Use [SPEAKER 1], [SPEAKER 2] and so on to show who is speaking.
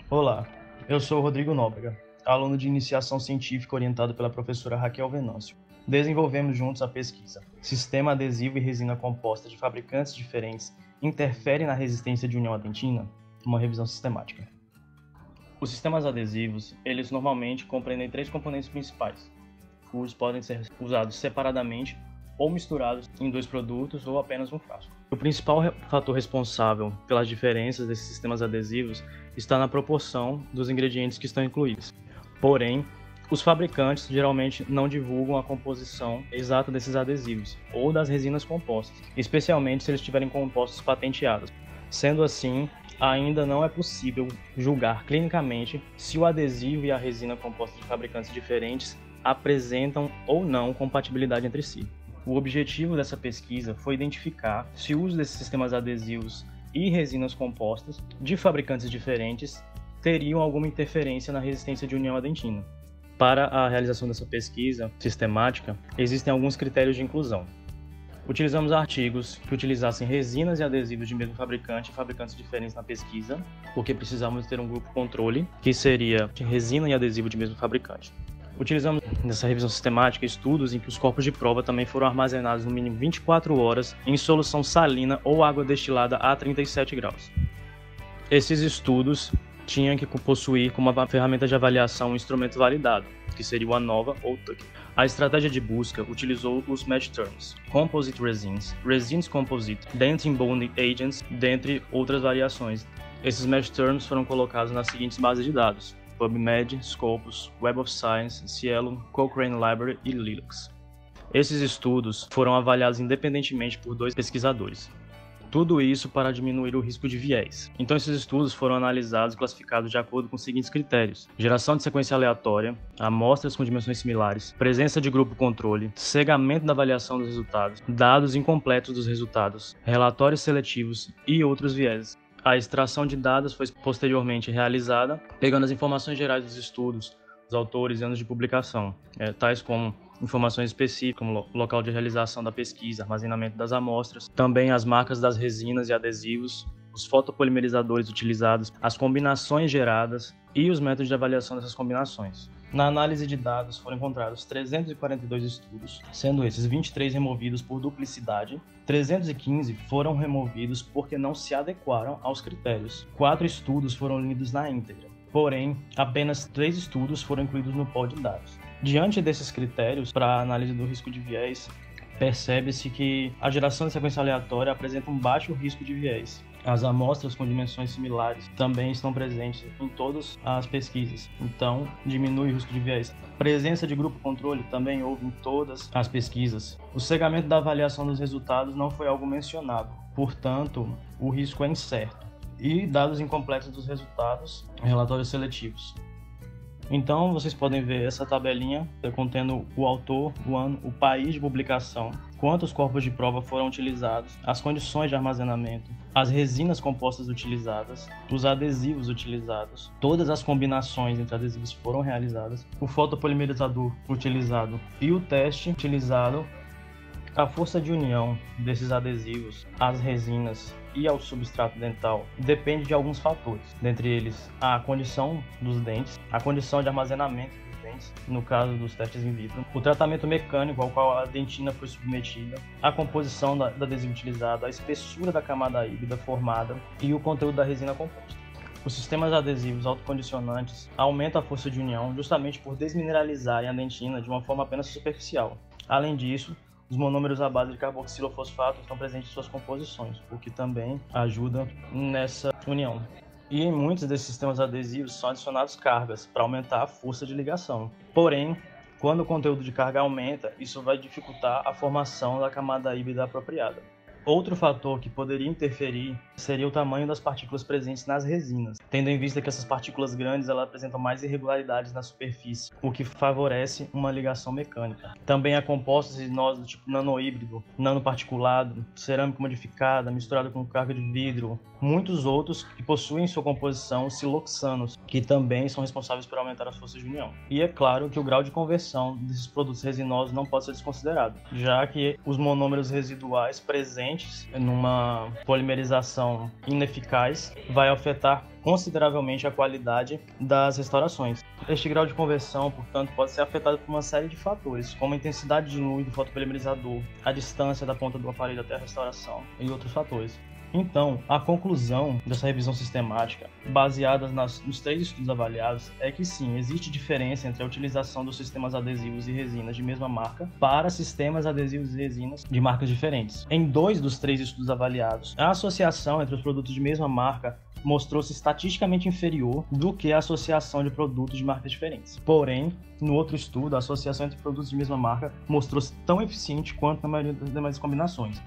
[SPEAKER 1] Olá, eu sou o Rodrigo Nóbrega, aluno de iniciação científica orientado pela professora Raquel Venâncio. Desenvolvemos juntos a pesquisa Sistema adesivo e resina composta de fabricantes diferentes interfere na resistência de união à dentina? Uma revisão sistemática. Os sistemas adesivos, eles normalmente compreendem três componentes principais, os podem ser usados separadamente ou misturados em dois produtos ou apenas um frasco. O principal fator responsável pelas diferenças desses sistemas adesivos está na proporção dos ingredientes que estão incluídos. Porém, os fabricantes geralmente não divulgam a composição exata desses adesivos ou das resinas compostas, especialmente se eles tiverem compostos patenteados. Sendo assim, ainda não é possível julgar clinicamente se o adesivo e a resina composta de fabricantes diferentes apresentam ou não compatibilidade entre si. O objetivo dessa pesquisa foi identificar se o uso desses sistemas adesivos e resinas compostas de fabricantes diferentes teriam alguma interferência na resistência de união à dentina. Para a realização dessa pesquisa sistemática, existem alguns critérios de inclusão. Utilizamos artigos que utilizassem resinas e adesivos de mesmo fabricante e fabricantes diferentes na pesquisa, porque precisamos ter um grupo controle, que seria resina e adesivo de mesmo fabricante. Utilizamos nessa revisão sistemática estudos em que os corpos de prova também foram armazenados no mínimo 24 horas em solução salina ou água destilada a 37 graus. Esses estudos tinham que possuir como ferramenta de avaliação um instrumento validado, que seria o ANOVA ou TUC. A estratégia de busca utilizou os match terms, composite resins, resins composite, dentin bonding agents, dentre outras variações. Esses match terms foram colocados nas seguintes bases de dados: PubMed, Scopus, Web of Science, Cielo, Cochrane Library e Linux. Esses estudos foram avaliados independentemente por dois pesquisadores. Tudo isso para diminuir o risco de viés. Então esses estudos foram analisados e classificados de acordo com os seguintes critérios: geração de sequência aleatória, amostras com dimensões similares, presença de grupo controle, cegamento da avaliação dos resultados, dados incompletos dos resultados, relatórios seletivos e outros vieses. A extração de dados foi posteriormente realizada, pegando as informações gerais dos estudos, os autores e anos de publicação, tais como informações específicas, como local de realização da pesquisa, armazenamento das amostras, também as marcas das resinas e adesivos, os fotopolimerizadores utilizados, as combinações geradas e os métodos de avaliação dessas combinações. Na análise de dados foram encontrados 342 estudos, sendo esses 23 removidos por duplicidade, 315 foram removidos porque não se adequaram aos critérios. 4 estudos foram lidos na íntegra, porém, apenas 3 estudos foram incluídos no pol de dados. Diante desses critérios, para a análise do risco de viés, percebe-se que a geração de sequência aleatória apresenta um baixo risco de viés. As amostras com dimensões similares também estão presentes em todas as pesquisas, então diminui o risco de viés. Presença de grupo controle também houve em todas as pesquisas. O cegamento da avaliação dos resultados não foi algo mencionado, portanto, o risco é incerto. E dados incompletos dos resultados, relatórios seletivos. Então, vocês podem ver essa tabelinha contendo o autor, o ano, o país de publicação, quantos corpos de prova foram utilizados, as condições de armazenamento, as resinas compostas utilizadas, os adesivos utilizados, todas as combinações entre adesivos foram realizadas, o fotopolimerizador utilizado e o teste utilizado. A força de união desses adesivos às resinas e ao substrato dental depende de alguns fatores, dentre eles a condição dos dentes, a condição de armazenamento dos dentes, no caso dos testes in vitro, o tratamento mecânico ao qual a dentina foi submetida, a composição do adesivo utilizado, a espessura da camada híbrida formada e o conteúdo da resina composta. Os sistemas adesivos autocondicionantes aumentam a força de união justamente por desmineralizarem a dentina de uma forma apenas superficial. Além disso, os monômeros à base de carboxilofosfato estão presentes em suas composições, o que também ajuda nessa união. E em muitos desses sistemas adesivos são adicionados cargas para aumentar a força de ligação. Porém, quando o conteúdo de carga aumenta, isso vai dificultar a formação da camada híbrida apropriada. Outro fator que poderia interferir seria o tamanho das partículas presentes nas resinas, tendo em vista que essas partículas grandes elas apresentam mais irregularidades na superfície, o que favorece uma ligação mecânica. Também há compostos resinosos do tipo nanohíbrido, nanoparticulado, cerâmica modificada, misturada com carga de vidro, muitos outros que possuem em sua composição siloxanos, que também são responsáveis por aumentar as forças de união. E é claro que o grau de conversão desses produtos resinosos não pode ser desconsiderado, já que os monômeros residuais presentes numa polimerização ineficaz vai afetar consideravelmente a qualidade das restaurações. Este grau de conversão, portanto, pode ser afetado por uma série de fatores, como a intensidade de luz do fotopolimerizador, a distância da ponta do aparelho até a restauração e outros fatores. Então, a conclusão dessa revisão sistemática, baseada nos 3 estudos avaliados, é que sim, existe diferença entre a utilização dos sistemas adesivos e resinas de mesma marca para sistemas adesivos e resinas de marcas diferentes. Em 2 dos 3 estudos avaliados, a associação entre os produtos de mesma marca mostrou-se estatisticamente inferior do que a associação de produtos de marcas diferentes. Porém, no outro estudo, a associação entre produtos de mesma marca mostrou-se tão eficiente quanto na maioria das demais combinações.